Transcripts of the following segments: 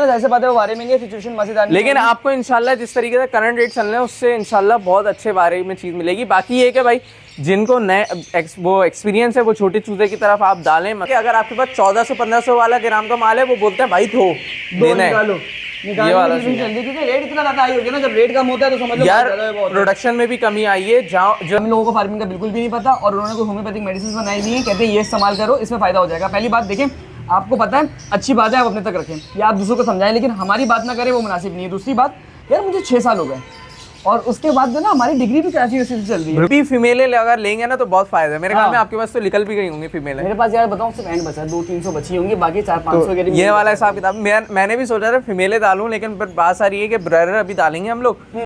ना, जैसे बात है वो बारे में सिचुएशन मजेदार, लेकिन आपको इंशाल्लाह जिस तरीके से करंट रेट चल रहे हैं उससे इंशाल्लाह बहुत अच्छे बारे में चीज़ मिलेगी। बाकी ये कि भाई जिनको नए वो एक्सपीरियंस है वो छोटे चूजे की तरफ आप डालें। अगर आपके पास 1400-1500 वाला ग्राम का माल है वो बोलते हैं भाई दो देना है, ये वाला क्योंकि रेट इतना ज्यादा हाई हो गया ना, जब रेट कम होता है तो समझ लो यार प्रोडक्शन में भी कमी आई है। जो हम लोगों को फार्मिंग का बिल्कुल भी नहीं पता और उन्होंने कोई होम्योपैथिक मेडिसिन बनाई हुई है, कहते हैं ये इस्तेमाल करो इसमें फायदा हो जाएगा। पहली बात देखें, आपको पता है अच्छी बात है आप अपने तक रखें या आप दूसरों को समझाएं, लेकिन हमारी बात ना करें वो मुनासिब नहीं है। दूसरी बात यार, मुझे 6 साल हो गए और उसके बाद जो ना हमारी डिग्री भी कैसी वैसी चल रही है। फीमेलें अगर लेंगे ना तो बहुत फायदा है मेरे ख्याल में। आपके पास तो निकल भी गई होंगी फीमेलें। मेरे पास यार बताऊं सिर्फ एंड बचा है, 200-300 बची होंगी, बाकी 400-500 तो ये वाला हिसाब किताब मैंने भी सोचा था फीमेलें डालूं, लेकिन फिर बात सारी है कि ब्रदर अभी डालेंगे हम लोग।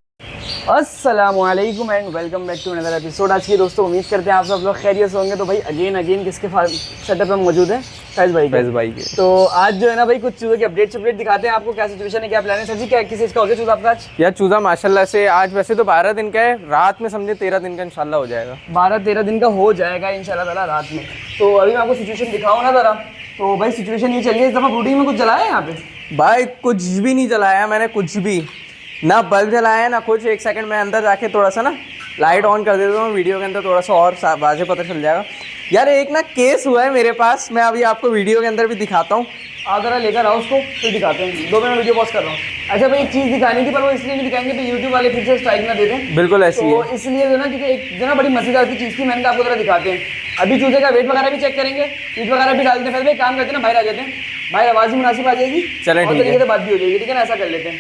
अस्सलामुअलैकुम and welcome back to another episode. आज की दोस्तों उम्मीद करते हैं आप सब लोग खैरियत से होंगे। तो भाई अगेन किसके सेटअप में मौजूद है? फैज़ भाई के। तो आज जो है ना भाई कुछ चूज़ों की अपडेट दिखाते हैं आपको, क्या सिचुएशन है, क्या प्लान है। सर जी क्या किस चीज़ का हो गया चूज़ा आपका आज? यार चूज़ा माशाल्लाह से आज वैसे तो 12 दिन का है, रात में समझे 13 दिन का इंशाल्लाह हो जाएगा। 12-13 दिन का हो जाएगा इंशाल्लाह ताला रात में। तो अभी मैं आपको सिचुएशन दिखाऊँ ना ज़रा। तो भाई सिचुएशन ये चलिए, इस दफ़ा ब्रूडिंग में कुछ जलाया है यहाँ पे? भाई कुछ भी नहीं जलाया मैंने, कुछ भी ना बल्ब जलाया है ना कुछ। एक सेकंड में अंदर जाके थोड़ा सा ना लाइट ऑन कर देता हूँ, वीडियो के अंदर थोड़ा सा और वाज़े पता चल जाएगा। यार एक ना केस हुआ है मेरे पास, मैं अभी आपको वीडियो के अंदर भी दिखाता हूँ। आप ज़रा लेकर आओ उसको, फिर दिखाते हैं। 2 मिनट वीडियो पॉज कर रहा हूँ। अच्छा भाई एक चीज़ दिखानी थी पर वो इसलिए नहीं दिखाएंगे तो यूट्यूब वाले फिर से स्ट्राइक ना दे दें। बिल्कुल ऐसी तो है, इसलिए जो ना क्योंकि एक जो ना बड़ी मजेदार की चीज़ थी, मैंने आपको ज़रा दिखाते हैं। अभी चूजे का वेट वगैरह भी चेक करेंगे, चीज वगैरह भी डालते हैं। फिर भाई काम करते हैं ना, बाहर आ जाते हैं, भाई आवाज़ भी मुनासिब आ जाएगी, चलें ठीक तरीके से बात भी हो जाएगी, ठीक है ना? ऐसा कर लेते हैं।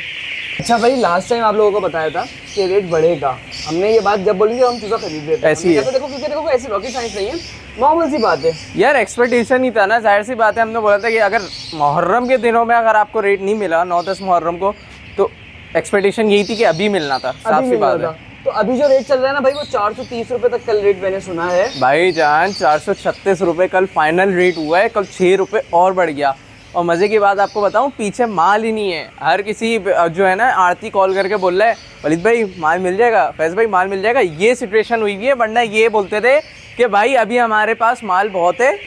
अच्छा भाई लास्ट टाइम आप लोगों को बताया था कि रेट बढ़ेगा, हमने ये बात जब बोली हम चूज़ा खरीद लेते हैं। ऐसी है तो देखो क्योंकि देखो ऐसी रॉकेट साइंस नहीं है, नॉर्मल सी बात है यार। एक्सपेक्टेशन ही था ना, जाहिर सी बात है। हमने बोला था कि अगर मुहर्रम के दिनों में अगर आपको रेट नहीं मिला 9-10 मुहर्रम को, तो एक्सपेक्टेशन यही थी कि अभी मिलना था, साफ सी बात है। तो अभी जो रेट चल रहा है ना भाई वो 430 रुपए तक कल रेट मैंने सुना है भाई जान। 436 रुपये कल फाइनल रेट हुआ है, कल 6 रुपये और बढ़ गया। और मज़े की बात आपको बताऊं, पीछे माल ही नहीं है। हर किसी जो है ना आरती कॉल करके बोल रहा है वलीद भाई माल मिल जाएगा, फैज़ भाई माल मिल जाएगा। ये सिचुएशन हुई है, वरना ये बोलते थे कि भाई अभी हमारे पास माल बहुत है,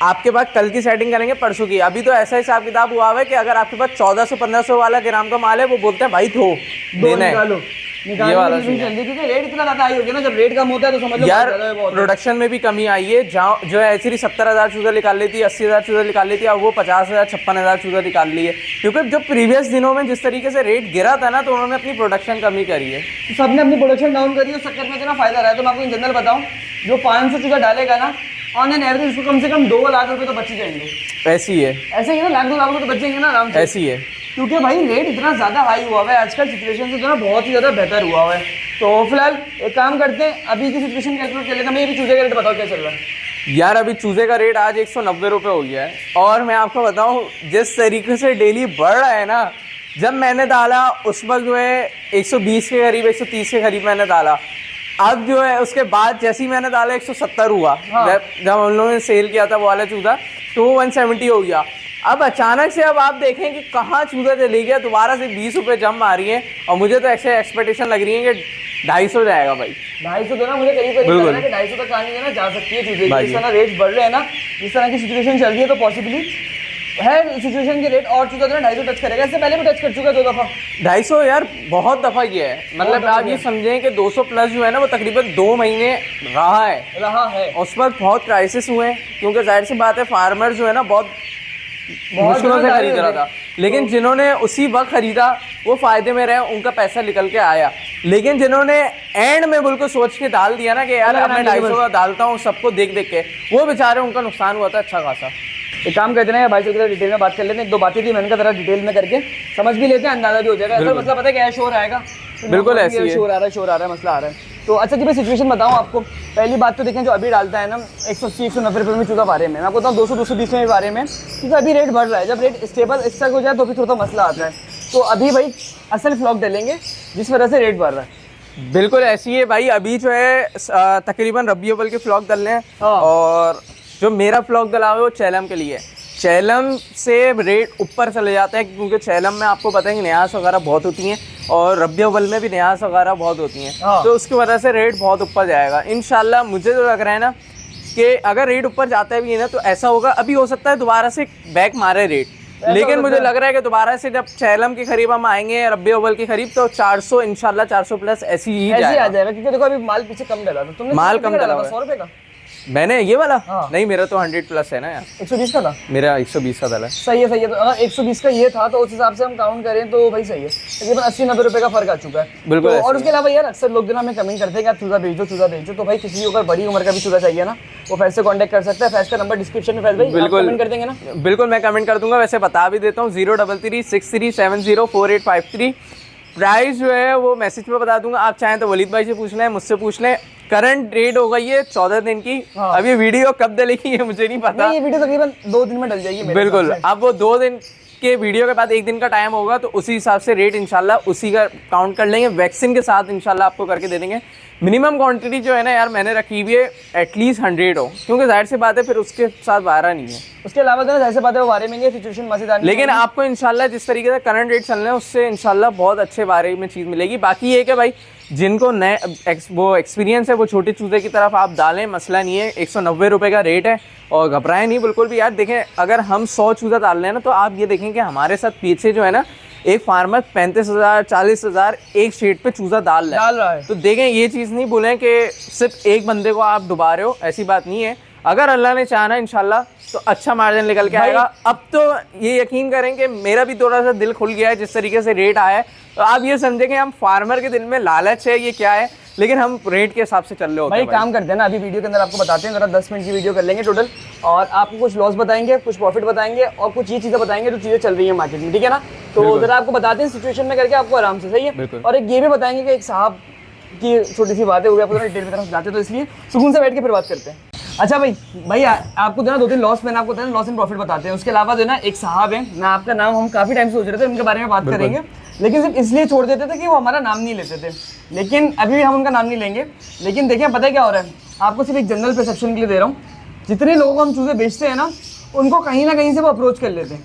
आपके पास कल की सेटिंग करेंगे परसों की। अभी तो ऐसा हिसाब किताब हुआ है कि अगर आपके पास 1400-1500 वाला ग्राम का माल है वो बोलते हैं भाई दो देना है। ये वाला क्योंकि रेट इतना ज्यादा हाई हो गया ना, जब रेट कम होता है तो समझ लो यार प्रोडक्शन में भी कमी आई है। जो ऐसी 70,000 चूजा निकाल लेती है, 80,000 चूजा निकाल लेती है, अब वो 50,000 56,000 चूजा निकाल ली है। क्योंकि जो प्रीवियस दिनों में जिस तरीके से रेट गिरा था ना, तो उन्होंने अपनी प्रोडक्शन कमी करी है। सबने अपनी प्रोडक्शन डाउन करी है, उस चक्कर में इतना फायदा रहा है। तो मैं आपको इन जनरल बताऊँ, जो 500 चूजा डालेगा ना ऑन एन एवरेज उसको कम से कम 2 लाख रुपए तो बच ही जाएंगे। ऐसी है, ऐसे ही ना, 1-2 लाख रुपए तो बच जाएंगे ना आराम से। ऐसी है, क्योंकि भाई रेट इतना ज़्यादा हाई हुआ है आजकल, सिचुएशन से जो ना बहुत ही ज़्यादा बेहतर हुआ है। तो फिलहाल एक काम करते हैं, अभी की सिचुएशन कैलकुलेट कर लेते हैं। मैं अभी चूजे का रेट बताओ क्या चल रहा है? यार अभी चूजे का रेट आज 190 रुपये हो गया है। और मैं आपको बताऊं जिस तरीके से डेली बढ़ रहा है ना, जब मैंने डाला उस वक्त जो है 120 के करीब 130 के करीब मैंने डाला। अब जो है उसके बाद जैसे ही मैंने डाला 170 हुआ। हाँ। जब हम लोगों ने सेल किया था वो वाला चूजा तो वो 170 हो गया। अब अचानक से अब आप देखें कि कहाँ चूजा चली गया, दोबारा से 20 रुपये जम आ रही है। और मुझे तो ऐसे एक्सपेक्टेशन लग रही है कि 250 जाएगा भाई। 250 तो ना मुझे करीब लग रहा है कि 250 तक कहानी है ना जा सकती है चूजे की। जिस तरह रेट बढ़ रहे हैं ना, जिस तरह की सिचुएशन चल रही है, तो पॉसिबली है सिचुएशन के रेट और चूजा जो है 250 टच करेगा। इससे पहले भी टच कर चुका है 2 दफ़ा। 250 यार बहुत दफ़ा किया है। मतलब आप ये समझें कि 200 प्लस जो है ना वो तकरीबन 2 महीने रहा है। उस वक्त बहुत क्राइसिस हुए हैं, क्योंकि जाहिर सी बात है फार्मर जो है ना बहुत मुश्किलों से खरीद रहा था। लेकिन जिन्होंने उसी वक्त खरीदा वो फ़ायदे में रहे, उनका पैसा निकल के आया। लेकिन जिन्होंने एंड में बिल्कुल सोच के डाल दिया ना कि यार अब मैं 250 का डालता हूँ सबको देख देख के, वो बेचारे उनका नुकसान हुआ था अच्छा खासा। एक काम करते हैं भाई, चल डिटेल में बात कर लेते हैं। 1-2 बातें थी मैंने कहा जरा डिटेल में करके समझ भी लेते हैं, अंदाजा भी हो जाएगा। ऐसा मतलब पता है क्या शोर आएगा, बिल्कुल ऐसी है, शोर आ रहा है, मसला आ रहा है। तो अच्छा जी मैं सिचुएशन बताऊं आपको। पहली बात तो देखें, जो अभी डालता है ना 180-190 रुपये में चूजा बारे में, मैं आपको बताऊँ 200-220 में बारे में, क्योंकि अभी रेट बढ़ रहा है। जब रेट स्टेबल स्टक हो जाए तो फिर थोड़ा मसला आता है। तो अभी भाई असल फ्लॉक डालेंगे जिस वजह से रेट बढ़ रहा है। बिल्कुल ऐसी है भाई। अभी जो है तकरीबन रबी अव्वल के फ्लॉक डलने हैं। और जो मेरा फ्लॉक डला हुआ है वो चैलम के लिए। चैलम से रेट ऊपर चले जाते हैं, क्योंकि चैलम में आपको पता है कि न्यास वगैरह बहुत होती हैं और रबी अव्वल में भी न्यास वगैरह बहुत होती हैं। तो उसकी वजह से रेट बहुत ऊपर जाएगा इंशाल्लाह। मुझे तो लग रहा है ना कि अगर रेट ऊपर जाता है भी है ना तो ऐसा होगा, अभी हो सकता है दोबारा से बैक मारे रेट, लेकिन मुझे लग रहा है कि दोबारा से जब चैलम के करीब हम आएंगे, रब्बी अव्वल के करीब, तो 400 इंशाल्लाह 400 प्लस ऐसी ही ऐसे ही आ जाएगा। जाएगा, क्योंकि देखो अभी माल पीछे कम डाला था तुमने। माल कम डाला था हुआ है। 100 रुपए का, मैंने ये वाला हाँ। नहीं, मेरा तो 100 प्लस है ना यार, 120 का था। मेरा 120 का डाला है। सही है, सही है। तो अगर 120 का ये था तो उस हिसाब से हम काउंट करें तो भाई सही है, तकरीबन 80-90 रुपए का फर्क आ चुका है। बिल्कुल तो ऐसे और उसके अलावा यार अक्सर लोग जो ना हमें कमेंट करते हैं कि आप चूजा भेज दो, चूजा भेज दो। तो भाई किसी को अगर बड़ी उम्र का भी चूजा चाहिए ना, वो फैज से कॉन्टैक्ट कर सकता है। फैज का नंबर डिस्क्रिप्शन में, फैज भाई आप कमेंट कर देंगे ना? बिल्कुल मैं कमेंट कर दूंगा। वैसे बता भी देता हूँ 03363704853। प्राइस जो है वो मैसेज में बता दूंगा, आप चाहें तो वलीद भाई से पूछ लें, मुझसे पूछ लें। करंट रेट हो गई है 14 दिन की। हाँ। अब ये वीडियो कब डलेगी ये मुझे नहीं पता। नहीं, ये वीडियो तकरीबन 2 दिन में डल जाएगी मेरे बिल्कुल, हिसाब से। अब वो 2 दिन के वीडियो के बाद 1 दिन का टाइम होगा, तो उसी हिसाब से रेट इंशाल्लाह उसी का काउंट कर लेंगे। वैक्सीन के साथ इंशाल्लाह आपको करके दे देंगे। मिनिमम क्वांटिटी जो है ना यार मैंने रखी हुई है एटलीस्ट 100 हो, क्योंकि जाहिर सी बात है फिर उसके साथ 12 नहीं है। उसके अलावा जो जैसे बात है वो बारे में सिचुएशन मजेदार। लेकिन आपको इंशाल्लाह जिस तरीके से करंट रेट चल रहे हैं उससे इंशाल्लाह बहुत अच्छे बारे में चीज़ मिलेगी। बाकी ये कि भाई जिनको नए वो एक्सपीरियंस है वो छोटे चूजे की तरफ आप डालें, मसला नहीं है। 190 रुपये का रेट है और घबराएं नहीं बिल्कुल भी यार। देखें अगर हम 100 चूजा डाल रहे हैं ना, तो आप ये देखें कि हमारे साथ पीछे जो है ना एक फार्मर 35,000 40,000 एक शेड पे चूजा डाल रहा है। तो देखें ये चीज़ नहीं बोलें कि सिर्फ एक बंदे को आप डुबा रहे हो, ऐसी बात नहीं है। अगर अल्लाह ने चाहा इंशाल्लाह तो अच्छा मार्जिन निकल के आएगा। अब तो ये यकीन करें कि मेरा भी थोड़ा सा दिल खुल गया है जिस तरीके से रेट आया है। तो आप ये समझें कि हम फार्मर के दिल में लालच है ये क्या है, लेकिन हम रेट के हिसाब से चल रहे होते भाई हैं। काम करते हैं ना, अभी वीडियो के अंदर आपको बताते हैं, जरा 10 मिनट की वीडियो कर लेंगे टोटल, और आपको कुछ लॉस बताएंगे, कुछ प्रॉफिट बताएंगे, और कुछ ये चीज़ें बताएंगे जो चीज़ें चल रही हैं मार्केट में, ठीक है ना? तो जरा आपको बताते हैं सिचुएशन में करके आपको आराम से, सही है। और एक ये भी बताएंगे कि एक साहब की छोटी सी बात है, वो भी आपको डिटेल की तरफ जाते हैं, तो इसलिए सुकून से बैठ के फिर बात करते हैं। अच्छा भाई आपको जो ना 2-3 लॉस मैंने आपको लॉस एंड प्रॉफिट बताते हैं। उसके अलावा जो ना एक साहब है, मैं आपका नाम हम काफ़ी टाइम से सोच रहे थे उनके बारे में बात करेंगे, लेकिन सिर्फ इसलिए छोड़ देते थे कि वो हमारा नाम नहीं लेते थे। लेकिन अभी भी हम उनका नाम नहीं लेंगे। लेकिन देखिए पता है क्या हो रहा है, आपको सिर्फ एक जनरल परसेप्शन के लिए दे रहा हूँ। जितने लोगों को हम चूज़े बेचते हैं ना, उनको कहीं ना कहीं से वो अप्रोच कर लेते हैं,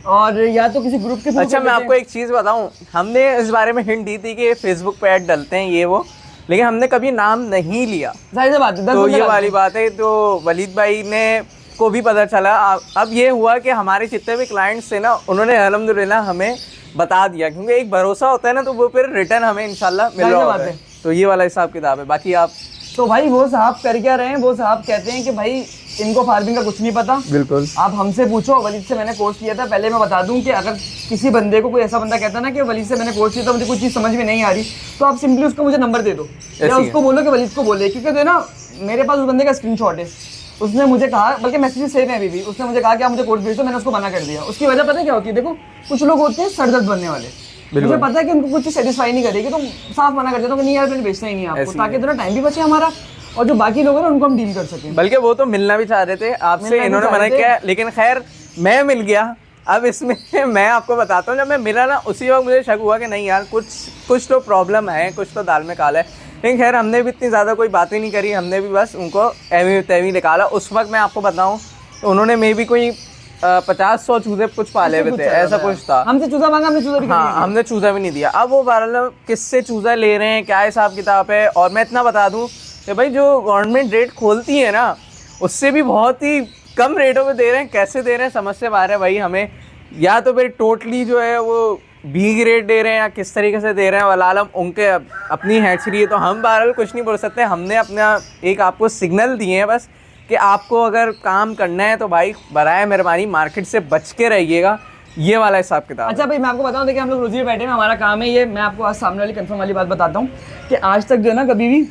और या तो किसी ग्रुप के थ्रू। अच्छा मैं आपको एक चीज़ बताऊं, हमने इस बारे में हिंट दी थी कि फेसबुक पे ऐड डलते हैं ये वो, लेकिन हमने कभी नाम नहीं लिया। जाहिर सी बात है, 10 तो बंदे ये डालते वाली हैं। बात है। तो वलीद भाई ने को भी पता चला। अब ये हुआ कि हमारे जितने भी क्लाइंट्स थे ना, उन्होंने अल्हम्दुलिल्लाह हमें बता दिया, क्योंकि एक भरोसा होता है ना, तो वो फिर रिटर्न हमें इंशाल्लाह मिल रहा होता है। तो ये वाला हिसाब किताब है। बाकी आप तो भाई वो साहब कर क्या रहे हैं, वो साहब कहते हैं कि भाई इनको फार्मिंग का कुछ नहीं पता, बिल्कुल आप हमसे पूछो। वलीद से मैंने कोर्स किया था। पहले मैं बता दूं कि अगर किसी बंदे को कोई ऐसा बंदा कहता ना कि वलीद से मैंने कोर्स किया था, मुझे कुछ चीज़ समझ में नहीं आ रही, तो आप सिंपली उसको मुझे नंबर दे दो या उसको बोलो कि वलीद को बोले, क्योंकि जो है ना मेरे पास उस बंदे का स्क्रीनशॉट है। उसने मुझे कहा, बल्कि मैसेज सेव है अभी भी, उसने मुझे कहा कि आप मुझे कोर्स भेज दो, मैंने उसको मना कर दिया। उसकी वजह पता है क्या होती है? देखो कुछ लोग होते हैं सरदर्द बनने वाले, मुझे पता है कि उनको कुछ चीज़ सेटिस्फाई नहीं करेगी, तो साफ मना कर देता हूँ कि नहीं यार मैंने बेचना ही नहीं आपको, ताकि इतना टाइम भी बचे हमारा, और जो बाकी लोग हैं ना उनको हम डील कर सकें। बल्कि वो तो मिलना भी चाह रहे थे आपसे, इन्होंने मना किया, लेकिन खैर मैं मिल गया। अब इसमें मैं आपको बताता हूँ, जब मैं मिला ना उसी वक्त मुझे शक हुआ कि नहीं यार कुछ तो प्रॉब्लम है, कुछ तो दाल में काला है। लेकिन खैर हमने भी इतनी ज़्यादा कोई बातें नहीं करी, हमने भी बस उनको एवी तैवी निकाला। उस वक्त मैं आपको बताऊँ तो उन्होंने मे भी कोई 50-100 चूजे कुछ पाले हुए थे, ऐसा कुछ था। हमसे चूजा मांगा, हमने चूजा भी हाँ, हमने चूजा भी नहीं दिया। अब वो बहरहाल किससे चूजा ले रहे हैं, क्या हिसाब किताब है। और मैं इतना बता दूं कि भाई जो गवर्नमेंट रेट खोलती है ना, उससे भी बहुत ही कम रेटों में दे रहे हैं। कैसे दे रहे हैं समझ से बाहर है भाई हमें। या तो फिर टोटली जो है वो भीग रेट दे रहे हैं, या किस तरीके से दे रहे हैं वलालम, उनके अपनी हैचरी है। तो हम बहरहाल कुछ नहीं बोल सकते। हमने अपना एक आपको सिग्नल दिए हैं बस कि आपको अगर काम करना है तो भाई बराए मेहरबानी मार्केट से बच के रहिएगा। ये वाला हिसाब किताब। अच्छा भाई मैं आपको बताऊं, देखिए हम लोग रोजी बैठे हैं, हमारा काम है ये। मैं आपको आज सामने वाली कंफर्म वाली बात बताता हूँ कि आज तक जो है ना कभी भी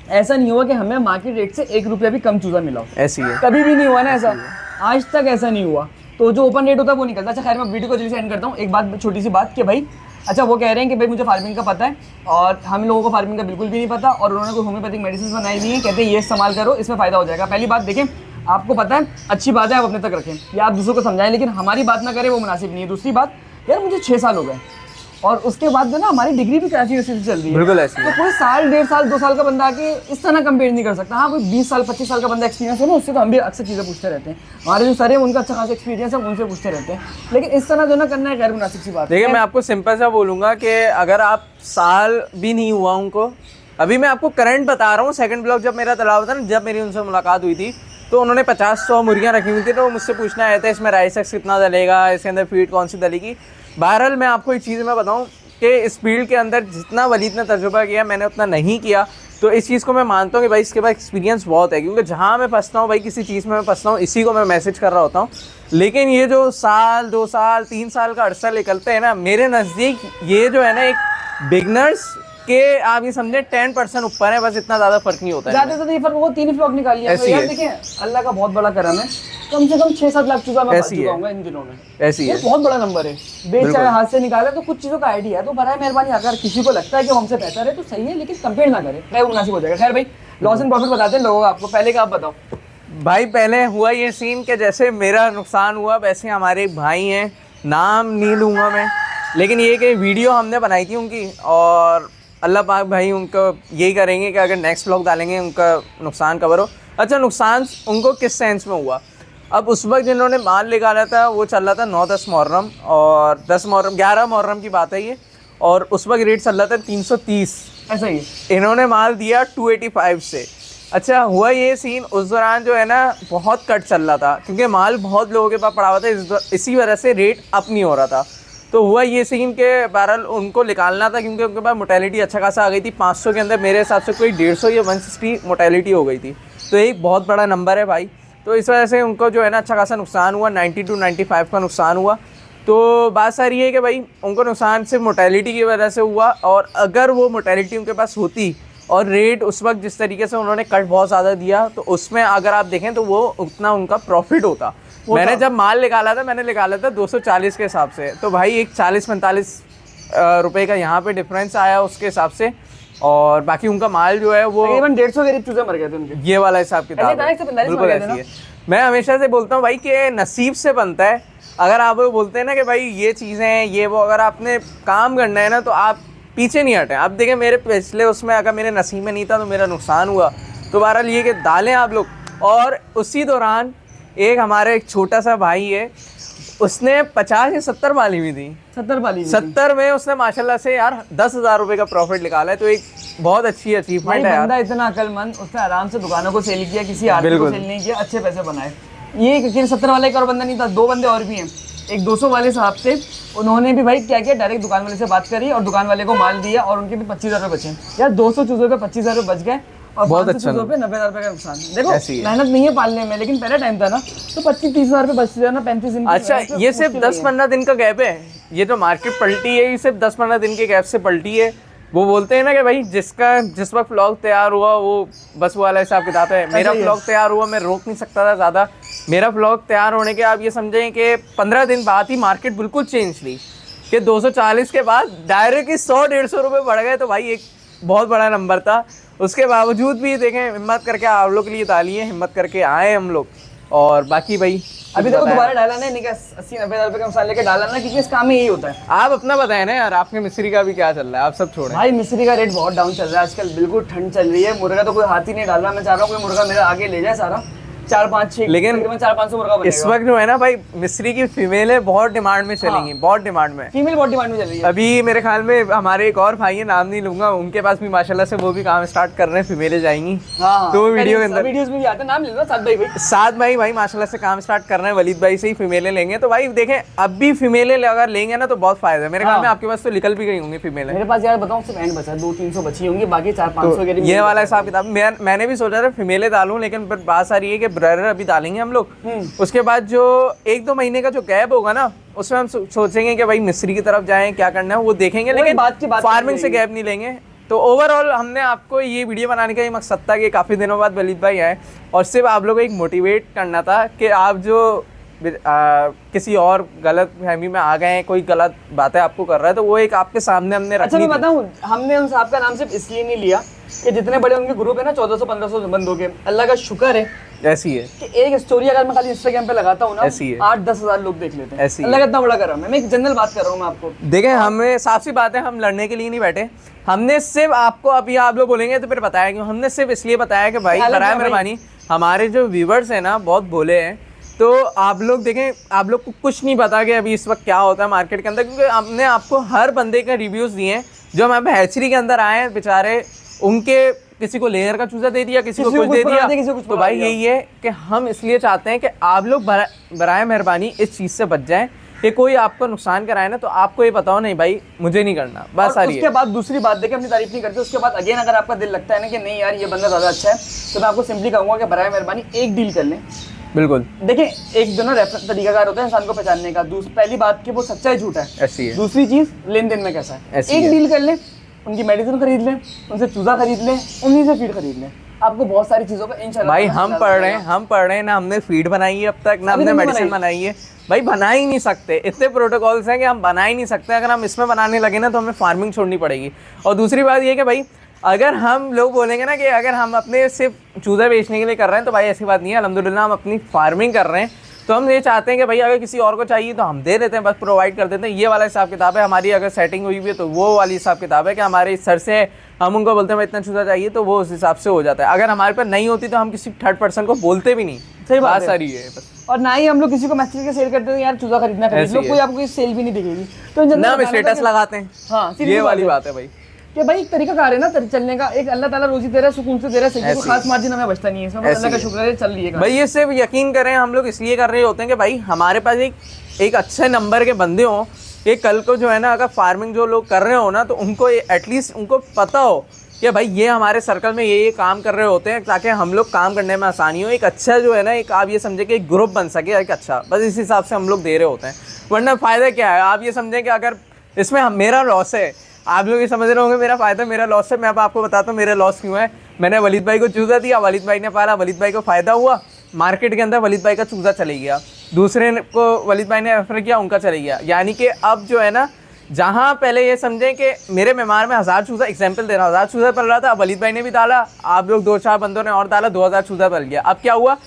ऐसा नहीं हुआ कि हमें मार्केट रेट से 1 रुपया भी कम चूजा मिला हो। ऐसी है, कभी भी नहीं हुआ ना ऐसा, आज तक ऐसा नहीं हुआ। तो जो ओपन रेट होता है वो निकलता है। अच्छा खैर मैं वीडियो को जल्दी से एंड करता हूँ। एक बात, छोटी सी बात कि भाई अच्छा वो कह रहे हैं कि भाई मुझे फार्मिंग का पता है, और हम लोगों को फार्मिंग का बिल्कुल भी नहीं पता, और उन्होंने कोई होम्योपैथिक मेडिसिन बनाई हुई है, कहते हैं ये इस्तेमाल करो, इसमें फ़ायदा हो जाएगा। पहली बात देखें, आपको पता है अच्छी बात है, आप अपने तक रखें या आप दूसरों को समझाएं, लेकिन हमारी बात ना करें वो मुनासिब नहीं है। दूसरी बात यार, मुझे 6 साल हो गए, और उसके बाद जो ना हमारी डिग्री भी कराची यूनिवर्सिटी से चल रही है। बिल्कुल ऐसी तो कोई साल, 1.5 साल, 2 साल का बंदा आके इस तरह कंपेयर नहीं कर सकता। हाँ कोई 20 साल 25 साल का बंदा एक्सपीरियंस हो ना, उससे तो हम भी अक्सर चीज़ें पूछते रहते हैं। हमारे जो सर हैं उनका अच्छा खासा एक्सपीरियंस है, उनसे पूछते रहते हैं। लेकिन इस तरह जो ना करना है गैर मुनासिब सी बात है। देखिए मैं आपको सिंपल सा बोलूँगा कि अगर आप साल भी नहीं हुआ उनको, अभी मैं आपको करंट बता रहा हूँ, सेकंड ब्लॉग जब मेरा तलाव था ना, जब मेरी उनसे मुलाकात हुई थी, तो उन्होंने 50-100 मुर्गियाँ रखी हुई थी, तो मुझसे पूछना आया था इसमें राइसेक्स कितना डलेगा, इसके अंदर फीड कौन सी डलेगी। बहरहाल मैं आपको एक चीज़ मैं बताऊँ कि इस फील्ड के अंदर जितना वलीद ने तजुर्बा किया मैंने उतना नहीं किया, तो इस चीज़ को मैं मानता हूँ कि भाई इसके बाद एक्सपीरियंस बहुत है, क्योंकि जहाँ मैं फंसता हूँ भाई, किसी चीज़ में मैं फंसता हूँ, इसी को मैं मैसेज कर रहा होता हूँ। लेकिन ये जो साल 2 साल 3 साल का अरसा निकलते हैं ना, मेरे नज़दीक ये जो है ना एक बिगनर्स के आप ये समझे 10% ऊपर है, बस इतना ज़्यादा फर्क नहीं होता है। ज़्यादा से ये फर्क वो 3 फ्लॉग निकाल लिया। तो यार देखिए अल्लाह का बहुत बड़ा करम है, कम से कम 6-7 लाख चूजा मैं पाल चुका हूँ इन दिनों में। ऐसी है, बहुत बड़ा नंबर है। बेचारे हाथ से निकाला, तो कुछ चीज़ों का आइडिया है, तो बराए मेहरबानी अगर किसी को लगता है कि हमसे बेहतर है तो सही है, लेकिन कंपेयर ना करें, खैर मुनासिब हो जाएगा। खैर भाई लॉस एंड प्रॉफिट बताते हैं लोगों को, आपको पहले का आप बताओ भाई। पहले हुआ ये सीन कि जैसे मेरा नुकसान हुआ वैसे हमारे एक भाई हैं, नाम नहीं लूँगा मैं, लेकिन ये कि वीडियो हमने बनाई थी उनकी, और अल्लाह पाक भाई उनको यही करेंगे कि अगर नेक्स्ट व्लॉग डालेंगे उनका नुकसान कवर हो। अच्छा, नुकसान उनको किस सेंस में हुआ, अब उस वक्त जिन्होंने माल निकाला था वो चल रहा था 9-10 मुहर्रम, और 10 मुहर्रम 11 मुहर्रम की बात है ये, और उस वक्त रेट चल रहा था 330, ऐसा ही। इन्होंने माल दिया 285 से। अच्छा, हुआ ये सीन उस दौरान जो है ना बहुत कट चल रहा था, क्योंकि माल बहुत लोगों के पास पड़ा हुआ था, इसी वजह से रेट अप नहीं हो रहा था। तो हुआ ये सीन के बहरहाल उनको निकालना था, क्योंकि उनके पास मोटेलिटी अच्छा खासा आ गई थी, 500 के अंदर मेरे हिसाब से कोई 150 या 160 मोटेलिटी हो गई थी, तो एक बहुत बड़ा नंबर है भाई। तो इस वजह से उनको जो है ना अच्छा खासा नुकसान हुआ, 90-95 का नुकसान हुआ। तो बात सारी है कि भाई उनको नुकसान सिर्फ मोटेलिटी की वजह से हुआ, और अगर वो मोटेलिटी उनके पास होती और रेट उस वक्त जिस तरीके से उन्होंने कट बहुत ज़्यादा दिया, तो उसमें अगर आप देखें तो वो उतना उनका प्रॉफिट होता। मैंने जब माल निकाला था मैंने निकाला था 240 के हिसाब से, तो भाई एक 40-45 रुपये का यहाँ पे डिफरेंस आया उसके हिसाब से, और बाकी उनका माल जो है वो तकरीबन 150 करीब चूजे मर गए थे उनके, ये वाला हिसाब किताब है, बिल्कुल ऐसी है। मैं हमेशा से बोलता हूँ भाई कि नसीब से बनता है। अगर आप वो बोलते हैं ना कि भाई ये चीज़ें हैं ये वो, अगर आपने काम करना है ना तो आप पीछे नहीं हटें। आप देखें मेरे पिछले उसमें अगर मेरे नसीब में नहीं था तो मेरा नुकसान हुआ, तो बहरहाल ये कि डालें आप लोग। और उसी दौरान एक हमारे एक छोटा सा भाई है, उसने 50 या 70 पाली हुई थी, 70 में उसने माशाल्लाह से यार 10,000 रुपये का प्रॉफिट निकाला है, तो एक बहुत अच्छी अचीवमेंट है यार। बंदा इतना अकलमंद, उसने आराम से दुकानों को सेल किया, किसी आदमी को सेल नहीं किया, अच्छे पैसे बनाए। ये 70 वाले का और बंदा नहीं था, 2 बंदे और भी हैं। एक 200 वाले साहब थे, उन्होंने भी भाई क्या किया, डायरेक्ट दुकान वाले से बात करी और दुकान वाले को माल दिया, और उनके भी 25,000 रुपये बचे यार। 200 चूजों पे 25,000 रुपये बच गए, और बहुत 500 अच्छा चूजों पे 90,000 रुपये का नुकसान। देखो मेहनत नहीं है पालने में, लेकिन पहला टाइम था ना, तो 25-30,000 रुपये बचते थे ना, 35 दिन। अच्छा, ये सिर्फ 10-15 दिन का गैप है, ये जो मार्केट पलटी है ये सिर्फ 10-15 दिन के गैप से पलटी है। वो बोलते हैं ना कि भाई जिस वक्त व्लॉग तैयार हुआ वो बस वो वाला हिसाब किताब है। मेरा व्लॉग तैयार हुआ, मैं रोक नहीं सकता था ज़्यादा। मेरा व्लॉग तैयार होने के आप ये समझें कि 15 दिन बाद ही मार्केट बिल्कुल चेंज थी, कि 240 के बाद डायरेक्ट 100-150 रुपये बढ़ गए, तो भाई एक बहुत बड़ा नंबर था। उसके बावजूद भी देखें हिम्मत करके आप लोग के लिए तालियां, हिम्मत करके आए हम लोग। और बाकी भाई अभी देखो दोबारा डाला ना, नहीं 80-90,000 रुपये का मसाला लेके डाला ना, क्योंकि इस काम में यही होता है। आप अपना बताएं ना यार, आपके मिस्त्री का भी क्या चल रहा है, आप सब छोड़ें। भाई मिस्त्री का रेट बहुत डाउन चल रहा है आजकल, बिल्कुल ठंड चल रही है। मुर्गा तो कोई हाथ ही नहीं डाल रहा। मैं चाह रहा हूँ कोई मुर्गा मेरा आगे ले जाए सारा, 4-5-6, लेकिन 400-500 मुर्गा बनेगा। इस वक्त जो है ना भाई मिस्त्री की फीमेलें बहुत डिमांड में चलेंगी, बहुत डिमांड में, फीमेल बहुत डिमांड में चल रही है। अभी मेरे ख्याल में हमारे एक और भाई है, नाम नहीं लूंगा, उनके पास भी माशाल्लाह से वो भी काम स्टार्ट कर रहे हैं, फीमेलें जाएंगी। तो वीडियो के अंदर वीडियोस में भी आता है, नाम ले लो, साथ भाई माशाल्लाह से काम स्टार्ट कर रहे हैं, वलीद भाई से ही फीमेलें लेंगे। तो भाई देखें अब भी फीमेलें अगर लेंगे ना तो बहुत फायदा है। मेरे ख्याल में आपके पास तो निकल भी गई होंगी फीमेलें। मेरे पास यार बताऊं सिर्फ एंड बचा है, 200-300 बची होंगी, बाकी 400-500 के ये वाला हिसाब किताब। मैंने भी सोचा था फीमेलें डालूं, लेकिन फिर बात सारी है कि ब्रदर अभी डालेंगे हम लोग। उसके बाद जो 1-2 महीने का जो गैप होगा ना, उसमें हम सोचेंगे कि भाई मिस्त्री की तरफ जाएं, क्या करना है वो देखेंगे, लेकिन फार्मिंग से गैप नहीं लेंगे। तो ओवरऑल हमने आपको ये वीडियो बनाने का ये मकसद था कि काफ़ी दिनों बाद वलीद भाई आए, और सिर्फ आप लोगों को एक मोटिवेट करना था कि आप जो किसी और गलत फहमी में आ गए हैं, कोई गलत बातें आपको कर रहा है, तो वो एक आपके सामने हमने रखनी। अच्छा मैं बताऊं, हमने उन साहब का नाम सिर्फ इसलिए नहीं लिया कि जितने बड़े उनके ग्रुप है ना, 1400-1500 बंदों के, अल्लाह का शुक्र है ऐसी है कि एक स्टोरी अगर मैं खाली इंस्टाग्राम पे लगाता हूँ ना, 8-10 हज़ार लोग देख लेते हैं। अल्लाह का इतना बड़ा करम है। मैं एक जनरल बात कर रहा हूँ मैं आपको। देखें हमें साफ सी बात है, हम लड़ने के लिए नहीं बैठे। हमने सिर्फ आपको, अभी आप लोग बोलेंगे तो फिर बताया क्यों, हमने सिर्फ इसलिए बताया कि भाई बराए मेहरबानी हमारे जो व्यूवर्स हैं ना बहुत भोले हैं, तो आप लोग देखें, आप लोग को कुछ नहीं पता कि अभी इस वक्त क्या होता है मार्केट के अंदर, क्योंकि हमने आपको हर बंदे के रिव्यूज़ दिए हैं। जो हमारे हैचरी के अंदर आए हैं बेचारे, उनके किसी को लेयर का चूजा दे दिया, किसी को किसी को कुछ दे कुछ बना दिया। दिया, किसी को कुछ तो बना भाई दिया। यही है कि हम इसलिए चाहते हैं कि आप लोग बराए मेहरबानी इस चीज़ से बच जाएं कि कोई आपको नुकसान कराए ना तो आपको ये बताओ नहीं भाई मुझे नहीं करना, बस और सारी उसके है। बाद दूसरी बात देखिए, अपनी तारीफ नहीं करते, उसके बाद अगेन अगर आपका दिल लगता है ना कि नहीं यार ये बंदा ज़्यादा अच्छा है, तो मैं आपको सिंपली कहूँगा कि बराए मेहरबानी एक डील कर लें। बिल्कुल देखिए एक दोनों रेफरेंस तरीकाकार होता है इंसान को पहचानने का। पहली बात कि वो सच्चा है झूठा है, ऐसी है। दूसरी चीज़ लेन देन में कैसा है। ऐसी एक है। डील कर लें, उनकी मेडिसिन खरीद लें, उनसे चूजा खरीद लें, उन्हीं से फीड खरीद लें, आपको बहुत सारी चीज़ों का इंशाल्लाह भाई पता हम चल पढ़ रहे जाएगा। हैं, हम पढ़ रहे हैं ना, हमने फीड बनाई है अब तक ना, अभी हमने तक नहीं मेडिसिन बनाई। बनाई है भाई, बना ही नहीं सकते। इतने प्रोटोकॉल्स हैं कि हम बना ही नहीं सकते। अगर हम इसमें बनाने लगे ना तो हमें फार्मिंग छोड़नी पड़ेगी। और दूसरी बात ये कि भाई अगर हम लोग बोलेंगे ना कि अगर हम अपने सिर्फ चूज़ा बेचने के लिए कर रहे हैं तो भाई ऐसी बात नहीं है। अल्हम्दुलिल्लाह हम अपनी फार्मिंग कर रहे हैं, तो हम ये चाहते हैं कि भाई अगर किसी और को चाहिए तो हम दे देते हैं, बस प्रोवाइड कर देते हैं। ये वाला हिसाब किताब है हमारी। अगर सेटिंग हुई हुई है तो वो वाली हिसाब किताब है कि हमारे सर से हम उनको बोलते हैं भाई इतना चूज़ा चाहिए, तो वो उस हिसाब से हो जाता है। अगर हमारे पास नहीं होती तो हम किसी थर्ड पर्सन को बोलते भी नहीं। सही बात है। सारी है बस। और ना ही हम लोग किसी को मैसेज के सेल करते हैं यार चूजा खरीदना खरीद ऐसी लो, है। कोई आपको सेल भी नहीं दिखेगी। तो इन जनरल ना हम बताने का स्टेटस कि- लगाते हैं। हाँ सीधी ये सी वाली है बात है भाई कि भाई एक तरीका कार है ना चलने का। एक अल्लाह ताला रोजी दे रहा है, सुकून से दे रहा है, सही है, कोई ऐसी खास मार्जिन हमें बचता नहीं है इसमें, बस ऐसी अल्लाह का है। शुक्र है चल रही है कार। भाई ये सिर्फ यकीन करें हम लोग इसलिए कर रहे होते हैं कि भाई हमारे पास एक अच्छे नंबर के बंदे हों, ये कल को जो है ना अगर फार्मिंग जो लोग कर रहे हो ना तो उनको एटलीस्ट उनको पता हो कि भाई ये हमारे सर्कल में ये काम कर रहे होते हैं, ताकि हम लोग काम करने में आसानी हो। एक अच्छा जो है ना, एक आप ये समझे कि एक ग्रुप बन सके एक अच्छा, बस इस हिसाब से हम लोग दे रहे होते हैं। वरना फ़ायदा क्या है, आप ये समझें कि अगर इसमें मेरा लॉस है, आप लोग ये समझ रहे होंगे मेरा फ़ायदा मेरा लॉस है। मैं अब आपको बताता हूँ मेरा लॉस क्यों है। मैंने वलीद भाई को चूज़ा दिया, वलीद भाई ने पाला, वलीद भाई को फ़ायदा हुआ, मार्केट के अंदर वलीद भाई का चूज़ा चले गया, दूसरे को वलीद भाई ने रेफर किया, उनका चले गया। यानी कि अब जो है ना, जहाँ पहले ये समझें कि मेरे मेहमान में 1000 चूज़ा, एग्जाम्पल दे रहा हूँ, 1000 चूज़ा पल रहा था, अब वलीद भाई ने भी डाला, आप लोग 2-4 बंदों ने और डाला, 2000 चूज़ा पल गया। अब क्या हुआ,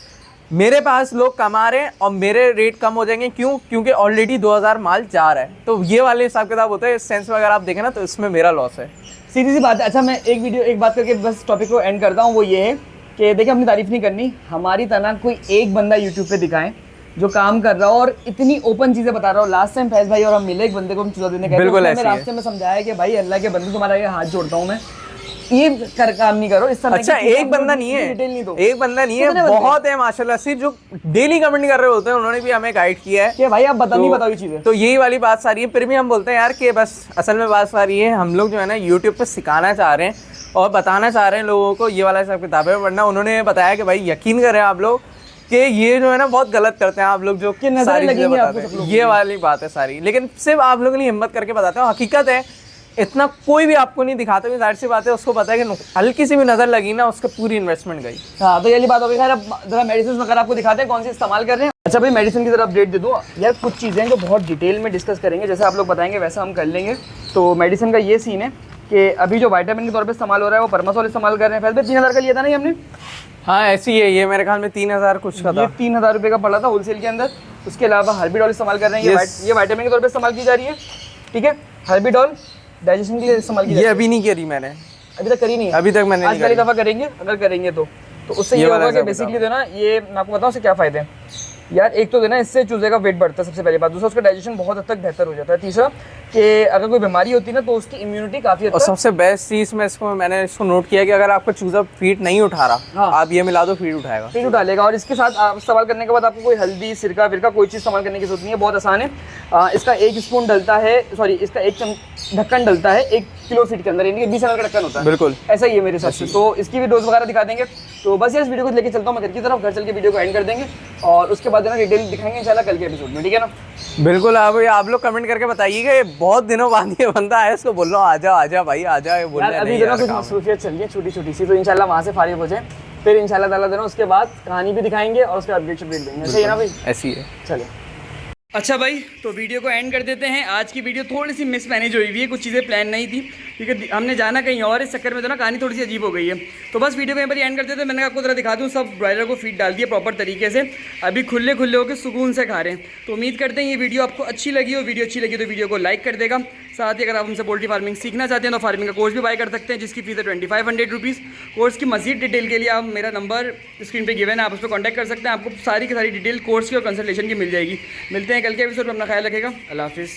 मेरे पास लोग कमा रहे हैं और मेरे रेट कम हो जाएंगे। क्यों? क्योंकि ऑलरेडी 2000 माल जा रहा है। तो ये वाले हिसाब किताब होता है। इस सेंस में अगर आप देखें ना तो इसमें मेरा लॉस है। सीधी सी बात है। अच्छा मैं एक बात करके बस टॉपिक को एंड करता हूँ, वो ये है कि देखिए अपनी तारीफ नहीं करनी, हमारी तरह कोई एक बंदा यूट्यूब पे दिखाएं जो काम कर रहा हो और इतनी ओपन चीजें बता रहा हो। लास्ट टाइम फैज भाई और हम मिले, एक बंदे को हम चूजा देने गए, बिल्कुल मैं ऐसी रास्ते है। में समझाया कि भाई अल्लाह के बंदे तुम्हारा ये हाथ जोड़ता हूँ मैं, ये कर काम नहीं करो इस तरह अच्छा की चीज़ें एक आप बंदा लोग नहीं है, डिटेल नहीं दो। एक बंदा नहीं है, कितने बंदे? बहुत है माशाल्लाह से जो डेली कमेंट कर रहे होते हैं। उन्होंने भी हमें गाइड किया है कि भाई आप नहीं तो- बताओ ये चीजें। तो यही वाली बात सारी है। फिर भी हम बोलते हैं यार कि बस असल में बात सारी है, हम लोग जो है ना यूट्यूब पे सिखाना चाह रहे हैं और बताना चाह रहे हैं लोगों को ये वाला हिसाब किताब है। वरना उन्होंने बताया कि भाई यकीन करें आप लोग कि ये जो है ना बहुत गलत करते हैं आप लोग, जो कि नजरें सारी चीज़ें लगेंगी बताते आपको हैं। सब लोगों ये वाली बात है सारी। लेकिन सिर्फ आप लोगों ने हिम्मत करके बताते हो, हकीकत है इतना कोई भी आपको नहीं दिखाता। भी जाहिर सी बात है, उसको पता है कि हल्की सी भी नज़र लगी ना उसका पूरी इन्वेस्टमेंट गई। हाँ तो ये वाली बात हो गई। खैर अब जरा मेडिसिन वगैरह आपको दिखाते हैं कौन सी इस्तेमाल कर रहे हैं। अच्छा भाई मेडिसिन की तरफ अपडेट दे दूँ यार, कुछ चीज़ें जो बहुत डिटेल में डिस्कस करेंगे, जैसे आप लोग बताएंगे वैसा हम कर लेंगे। तो मेडिसिन का ये सीन है कि अभी जो विटामिन के तौर पे इस्तेमाल हो रहा है वो परमासोल इस्तेमाल कर रहे हैं। पहले 3000 का लिया था ना ये हमने, हाँ ऐसी है। ये मेरे ख्याल में 3000 कुछ का था। ये 3000 रुपये का पड़ा था होलसेल के अंदर। उसके अलावा हर्बीडॉल इस्तेमाल कर रहे हैं, ये विटामिन के तौर पे इस्तेमाल की जा रही है, ठीक है। हर्बीडॉल डाइजेशन के लिए इस्तेमाल की जा ये रही है। अभी नहीं करी मैंने, अभी तक करी नहीं है, अभी तक मैंने आज नहीं पहली करी। दफ़ा करेंगे अगर करेंगे तो उससे ये ये वाला होगा कि हिसाब बेसिकली किताब। देना, ये मैं आपको बताऊँ उससे क्या फ़ायदे हैं यार। एक तो देना इससे चूजे का वेट बढ़ता है सबसे पहली बात, दूसरा उसका डाइजेशन बहुत हद तक बेहतर हो जाता है, तीसरा कि अगर कोई बीमारी होती है ना तो उसकी इम्यूनिटी काफ़ी हद और तक। सबसे बेस्ट चीज़ मैंने इसको नोट किया कि अगर आपका चूजा फीड नहीं उठा रहा, हाँ। आप ये मिला दो फीड उठाएगा। फिर उठा लेगा। और इसके साथ आप इस्तेमाल करने के बाद आपको कोई हल्दी सिरका विरका कोई चीज़ इस्तेमाल करने की जरूरत नहीं है, बहुत आसान है। इसका 1 स्पून डलता है, सॉरी इसका 1 ढक्कन डलता है 1 किलो फीड के अंदर, यानी कि 20 ml का ढक्कन होता है। बिल्कुल ऐसा ही है मेरे हिसाब से। तो इसकी भी डोज वगैरह दिखा देंगे। तो बस यार इस वीडियो को लेके चलता हूँ मैं घर की तरफ, घर चल के वीडियो को एंड कर देंगे और उसके बाद ना डिटेल दिखाएंगे इंशाल्लाह कल के एपिसोड में, ठीक है ना। बिल्कुल। आप लोग कमेंट करके बताइएगा, ये बहुत दिनों बाद ये बंदा आया, इसको बोल रहा हूँ आजा भाई आजा, ये बोल यार रहा है अभी नहीं जो ना यार कुछ काम है। मसरूफियत चल रही है छोटी छोटी सी, तो इंशाल्लाह वहाँ से फारिग हो जाए, फिर इंशाल्लाह ताला देना उसके बाद कहानी भी दिखाएंगे और उसके अपडेट देंगे, सही है ना भाई। ऐसी है। चलो अच्छा भाई, तो वीडियो को एंड कर देते हैं। आज की वीडियो थोड़ी सी मिसमैनेज हुई हुई है, कुछ चीज़ें प्लान नहीं थी क्योंकि हमने जाना कहीं और, इस चक्कर में तो ना कहानी थोड़ी सी अजीब हो गई है। तो बस वीडियो को यहाँ पर एंड कर देते हैं। मैंने आपको जरा दिखा दूँ, सब ब्रॉयलर को फीड डाल दिया प्रॉपर तरीके से, अभी खुले होकर सुकून से खा रहे हैं। तो उम्मीद करते हैं ये वीडियो आपको अच्छी लगी हो। वीडियो अच्छी लगी तो वीडियो को लाइक कर देगा। साथ ही अगर आप हमसे पोल्ट्री फार्मिंग सीखना चाहते हैं तो फार्मिंग का कोर्स भी बाय कर सकते हैं, जिसकी फीस है 2500 रुपीज़। कोर्स की मजीद डिटेल के लिए आप मेरा नंबर स्क्रीन पे गिवन है, आप उस पर कॉन्टैक्ट कर सकते हैं। आपको सारी की सारी डिटेल कोर्स की और कंसल्टेशन की मिल जाएगी। मिलते हैं कल के एपिसोड में, अपना ख्याल रखेगा। अल्लाह हाफिज़।